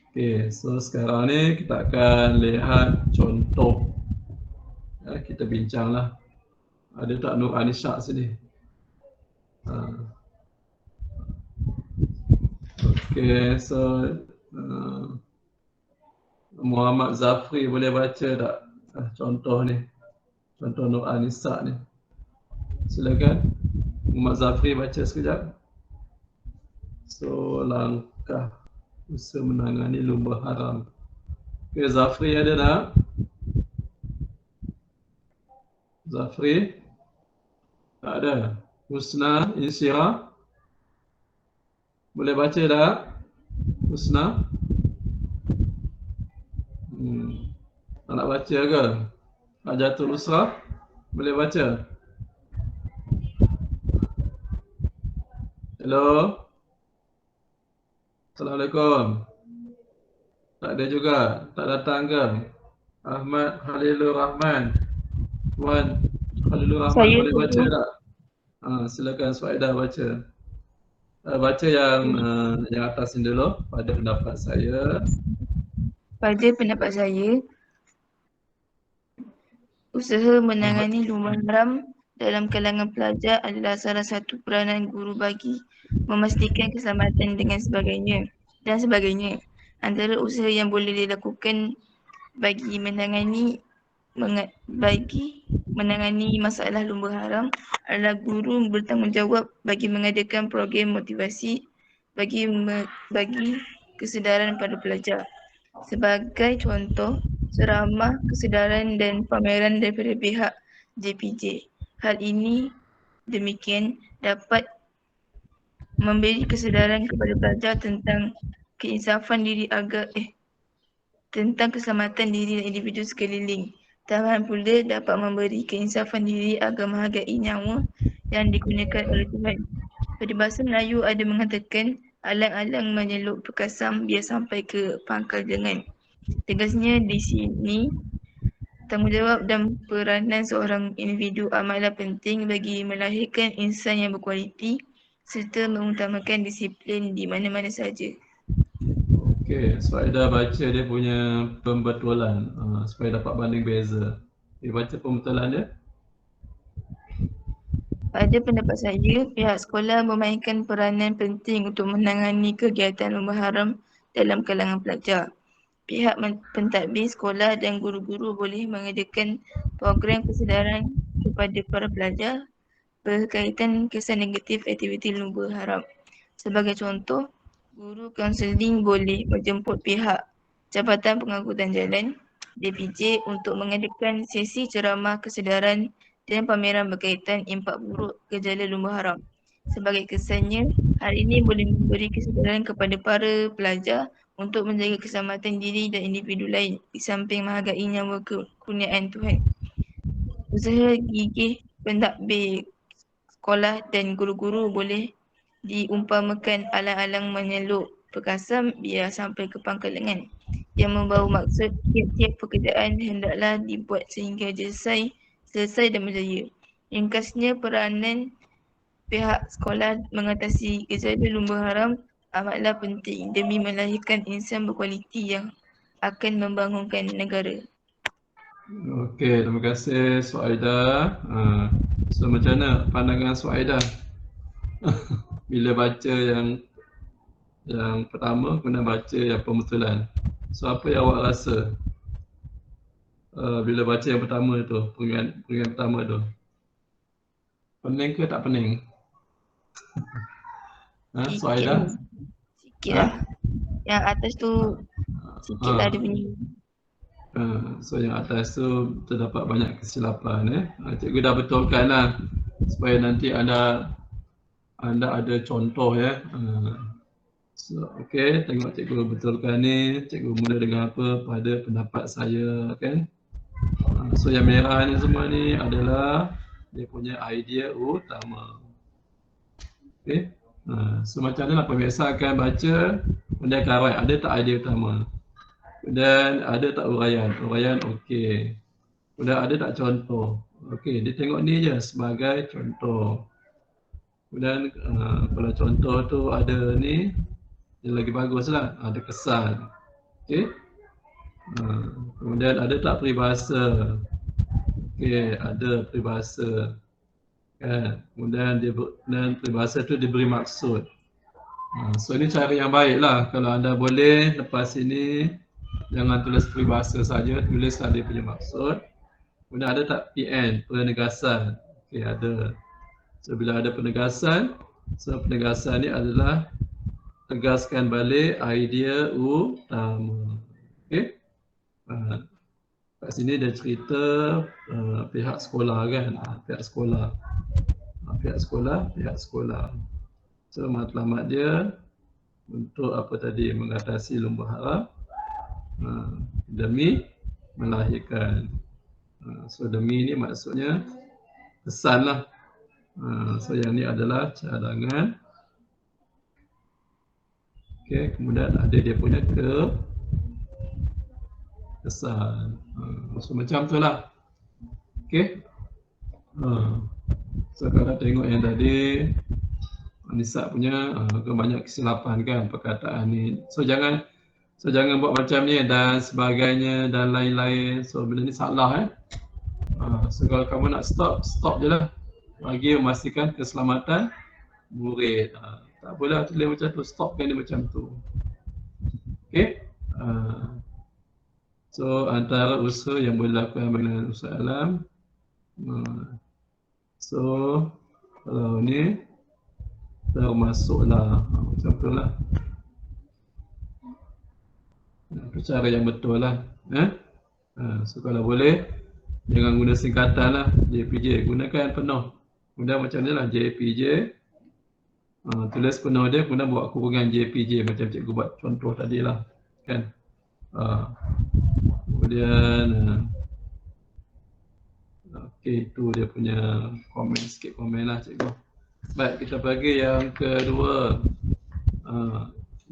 Okey, so sekarang ni kita akan lihat contoh. Kita bincanglah. Ada tak Nur Anishak sini? Okey, so Muhammad Zafri boleh baca tak contoh ni? Contoh Nur Anishak ni. Silakan. Muhammad Zafri baca sekejap. So, langkah usaha menangani lumba haram. Okey, Zafri ada tak? Zafri? Tak ada. Husna, Insyirah? Boleh baca tak? Husna? Tak nak baca ke? Hajatul Usrah? Boleh baca? Hello? Assalamualaikum. Tak ada juga? Tak datang ke? Ahmad Khalilur Rahman. Tuan Khalilur Rahman Saya boleh baca dulu. tak? Silakan Suaidah baca. Baca yang atas ni dulu. Pada pendapat saya. Pada pendapat saya, usaha menangani lumba haram dalam kalangan pelajar adalah salah satu peranan guru bagi memastikan keselamatan dan sebagainya. Antara usaha yang boleh dilakukan bagi menangani masalah lumba haram adalah guru bertanggungjawab bagi mengadakan program motivasi bagi kesedaran pada pelajar. Sebagai contoh, ceramah kesedaran dan pameran daripada pihak JPJ. Hal ini demikian dapat memberi kesedaran kepada pelajar tentang tentang keselamatan diri dan individu sekeliling. Tambahan pula dapat memberi keinsafan diri agar menghargai nyawa yang digunakan oleh Tuhan. Peribahasa Melayu ada mengatakan, alang-alang menyeluk pekasam biar sampai ke pangkal lengan. Tegasnya di sini, tanggungjawab dan peranan seorang individu amatlah penting bagi melahirkan insan yang berkualiti serta mengutamakan disiplin di mana-mana sahaja. Okey, Suaidah baca dia punya pembetulan supaya dapat banding beza. Dia baca pembetulan dia. Pada pendapat saya, pihak sekolah memainkan peranan penting untuk menangani kegiatan lumba haram dalam kalangan pelajar. Pihak pentadbir sekolah dan guru-guru boleh mengadakan program kesedaran kepada para pelajar berkaitan kesan negatif aktiviti lumba haram. Sebagai contoh, guru kaunseling boleh menjemput pihak Jabatan Pengangkutan Jalan JPJ untuk mengadakan sesi ceramah kesedaran dan pameran berkaitan impak buruk gejala lumba haram. Sebagai kesannya, hal ini boleh memberi kesedaran kepada para pelajar untuk menjaga keselamatan diri dan individu lain di samping menghargai nyawa kekurniaan Tuhan. Usaha gigih pentadbir sekolah dan guru-guru boleh diumpamakan alang-alang menyeluk pekasam biar sampai ke pangkal lengan, yang membawa maksud tiap-tiap pekerjaan hendaklah dibuat sehingga selesai dan berjaya. Ringkasnya, peranan pihak sekolah mengatasi gejala lumba haram amatlah penting demi melahirkan insan berkualiti yang akan membangunkan negara. Okey, terima kasih Suaidah. So macam mana pandangan Suaidah bila baca yang pertama, kemudian baca yang pembetulan. So apa yang awak rasa bila baca yang pertama tu, peringatan pertama tu? Pening ke tak pening? Suaidah? Sikit lah. Yang atas tu sikit lah dia punya. So yang atas tu terdapat banyak kesilapan. Cikgu dah betulkan lah supaya nanti anda ada contoh ya. So, okey, tengok cikgu betulkan ni. Cikgu mula dengan apa? Pada pendapat saya kan. So yang merah ni semua ni adalah dia punya idea utama. Okey. So macam mana lah pemirsa akan baca, kemudian akan write ada tak idea utama. Dan ada tak uraian? Uraian okey. Kemudian ada tak contoh? Okey, dia tengok ni je sebagai contoh. Kemudian kalau contoh tu ada ni, dia lagi baguslah, ada kesan. Okey. Kemudian ada tak peribahasa? Okey, ada peribahasa. Kan? Kemudian dan peribahasa tu diberi maksud. So ini cara yang baik lah. Kalau anda boleh lepas ini jangan tulis peribahasa saja, tulislah dia punya maksud. Kemudian ada tak PN, penegasan? Okey, ada. So bila ada penegasan, so penegasan ni adalah tegaskan balik idea utama. Okey. Kat sini dia cerita pihak sekolah kan, pihak sekolah. Pihak sekolah. So matlamat dia untuk apa tadi, mengatasi lumba haram demi melahirkan. So demi ni maksudnya pesan lah. So yang ni adalah cadangan. Okay, kemudian ada dia punya kesan. So macam tu lah. Okay. So kalau tengok yang tadi Nisa punya banyak kesilapan kan perkataan ni. So jangan buat macam ni dan sebagainya dan lain-lain. So benda ni salah So kalau kamu nak stop je lah. Bagi memastikan keselamatan murid. Tak boleh tulis macam tu, stopkan dia macam tu. Okay. So antara usaha yang boleh dilakukan dengan usaha alam. So kalau ni termasuklah macam tu lah. Itu cara yang betul lah. So kalau boleh jangan guna singkatan lah, JPJ, gunakan penuh. Kemudian macam ni lah JPJ, tulis penuh dia, kemudian buat kurungan JPJ macam cikgu buat contoh tadi lah kan. Kemudian okey, itu dia punya komen, sikit komen lah cikgu. Baik, kita bagi yang kedua.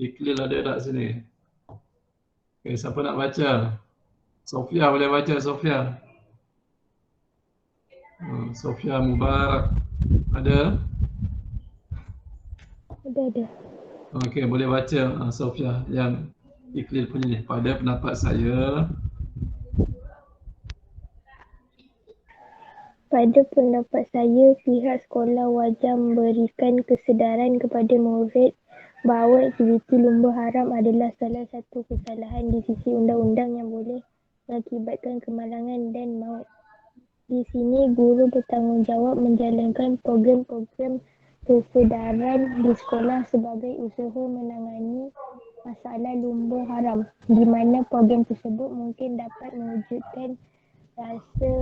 Iqlil ada tak sini? Okay, siapa nak baca? Sofia boleh baca, Sofia. Sofia Mubarak. Ada? Ada. Okey, boleh baca Sofia yang Iqlil punya ni. Pada pendapat saya, pihak sekolah wajar memberikan kesedaran kepada murid bahawa aktiviti lumba haram adalah salah satu kesalahan di sisi undang-undang yang boleh mengakibatkan kemalangan dan maut. Di sini, guru bertanggungjawab menjalankan program-program kesedaran di sekolah sebagai usaha menangani masalah lumba haram, di mana program tersebut mungkin dapat mewujudkan rasa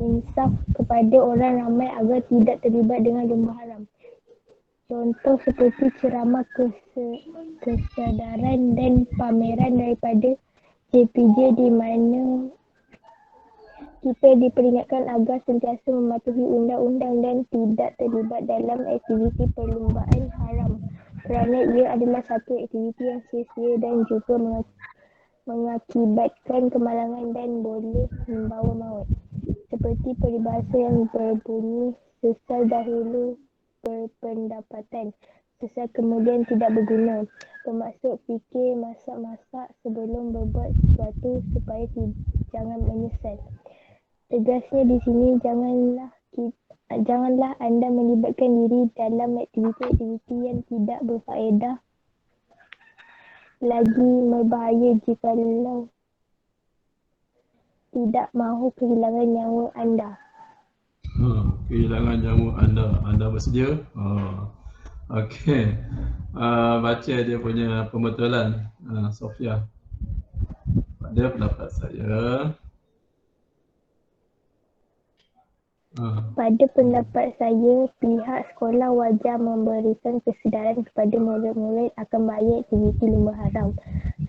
insaf kepada orang ramai agar tidak terlibat dengan lumba haram. Contoh seperti ceramah kesedaran dan pameran daripada JPJ di mana kita diperingatkan agar sentiasa mematuhi undang-undang dan tidak terlibat dalam aktiviti perlumbaan haram kerana ia adalah satu aktiviti yang sia-sia dan juga mengakibatkan kemalangan dan boleh membawa maut. Seperti peribahasa yang berbunyi sesal dahulu berpendapatan, sesal kemudian tidak berguna. Bermaksud fikir masak-masak sebelum berbuat sesuatu supaya jangan menyesal. Tegasnya di sini, janganlah anda melibatkan diri dalam aktiviti-aktiviti yang tidak berfaedah lagi berbahaya jikalau tidak mahu kehilangan nyawa anda. Kehilangan nyawa anda bersedia? Okey. Baca dia punya pembetulan Sofia. Pada pendapat saya, pada pendapat saya, pihak sekolah wajar memberikan kesedaran kepada murid-murid akan bahaya aktiviti lumba haram.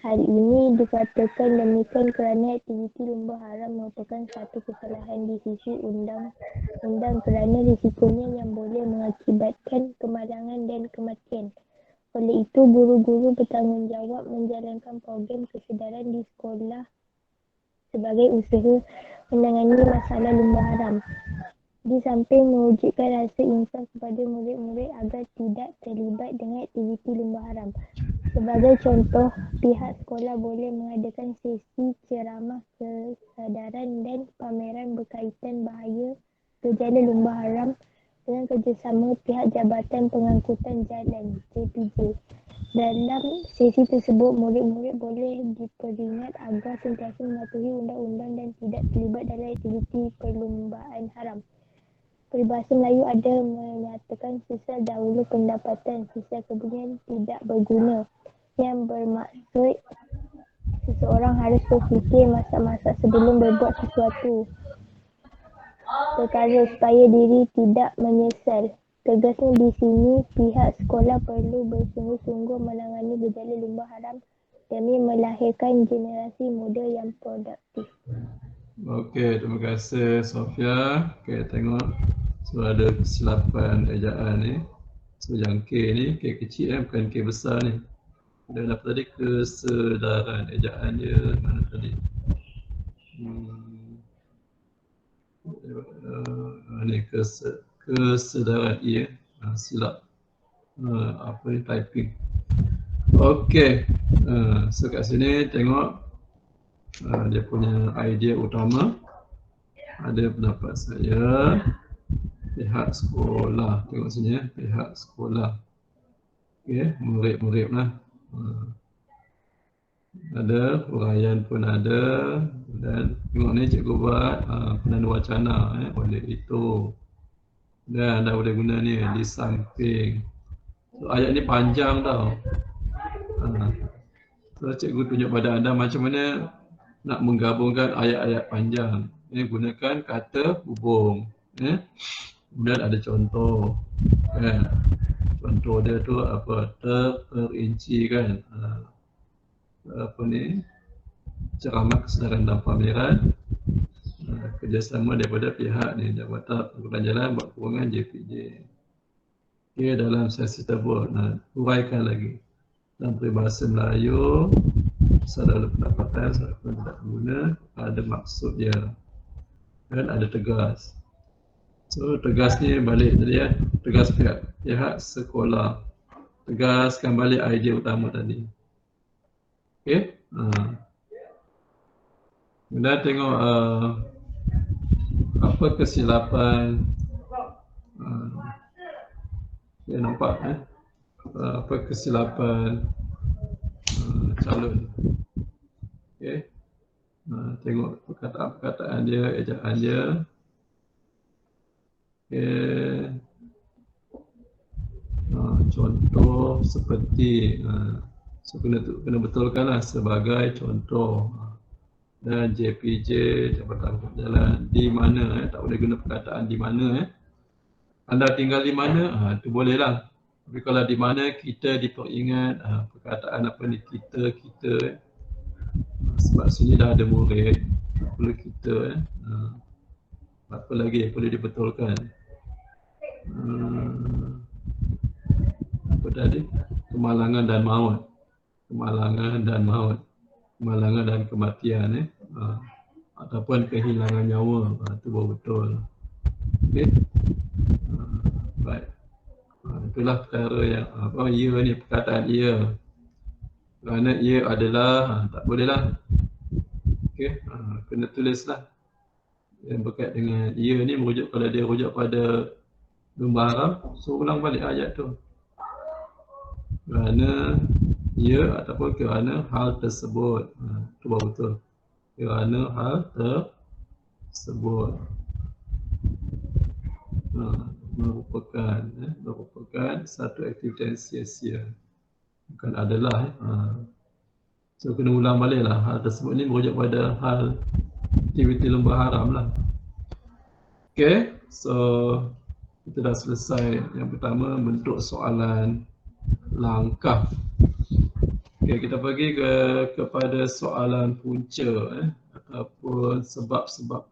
Hal ini dikatakan demikian kerana aktiviti lumba haram merupakan satu kesalahan di sisi undang-undang kerana risikonya yang boleh mengakibatkan kemalangan dan kematian. Oleh itu, guru-guru bertanggungjawab menjalankan program kesedaran di sekolah sebagai usaha menangani masalah lumba haram. Di samping mewujudkan rasa insaf kepada murid-murid agar tidak terlibat dengan aktiviti lumba haram. Sebagai contoh, pihak sekolah boleh mengadakan sesi ceramah kesedaran dan pameran berkaitan bahaya gejala lumba haram dengan kerjasama pihak Jabatan Pengangkutan Jalan JPJ. Dalam sesi tersebut, murid-murid boleh diperingat agar sentiasa mematuhi undang-undang dan tidak terlibat dalam aktiviti perlumbaan haram. Peribahasa Melayu ada menyatakan sesal dahulu pendapatan, sesal kemudian tidak berguna, yang bermaksud seseorang harus berfikir masak-masak sebelum berbuat sesuatu perkara supaya diri tidak menyesal. Tegasnya di sini, pihak sekolah perlu bersungguh-sungguh menangani gejala lumba haram demi melahirkan generasi muda yang produktif. Okey, terima kasih Sofia. Okey, tengok. So ada kesilapan ejaan ni. So yang K ni, K kecil bukan K besar ni. Ada apa tadi? Kesedaran ejaan dia mana tadi? Ni kesedaran I silap. Apa ni typing. Okey. So kat sini tengok dia punya idea utama. Ada pendapat saya pihak sekolah. Tengok sini pihak sekolah. Okey, murid-murid lah. Ada huraian pun ada, dan tengok ni cikgu buat penanda wacana oleh itu, dan anda boleh guna ni di samping. So ayat ni panjang tau. So cikgu tunjuk pada anda macam mana nak menggabungkan ayat-ayat panjang. Gunakan kata hubung. Kemudian ada contoh. Contoh dia tu apa? Terinci kan. Apa ni? Ceramah kesedaran dan pameran. Kerjasama daripada pihak ni, Jabatan Pengangkutan Jalan buat kurungan JPJ. Okay, dalam sesi tersebut, huraikan lagi. Dalam peribahasa Melayu, sadar pendapatan, sadar tidak guna, ada maksud dia. Dan ada tegas. So tegas ni balik tadi ya, tegas pihak sekolah. Tegaskan balik idea utama tadi. Okey. Kemudian tengok apa kesilapan. Ya nampak apa kesilapan calon. Okey. Tengok perkataan-perkataan dia, ejaan dia. Okay. Contoh seperti so kena betulkanlah sebagai contoh, dan JPJ Jabatan Pengangkutan Jalan di mana tak boleh guna perkataan di mana anda tinggal di mana itu bolehlah, tapi kalau di mana kita diperingat perkataan apa ni kita sebab sini dah ada murid, perlu kita apa lagi perlu dibetulkan. Apa tadi? Kemalangan dan maut. Kemalangan dan maut. Kemalangan dan kematian ataupun kehilangan nyawa. Itu baru betul. Okey. Baik. Itulah perkara yang apa ia ni, perkataan ia. Kerana ia adalah tak bolehlah. Okey, kena tulislah. Yang berkait dengan ia ni merujuk, kalau dia rujuk pada lumba haram, so ulang balik ayat tu. Kerana ia ataupun kerana hal tersebut. Itu baru betul. Kerana hal tersebut merupakan satu aktiviti yang sia-sia. Bukan adalah. So kena ulang balik lah. Hal tersebut ni merujuk pada hal aktiviti lumba haram lah. Okay, so kita dah selesai. Yang pertama, bentuk soalan langkah. Okay, kita pergi kepada soalan punca ataupun sebab-sebab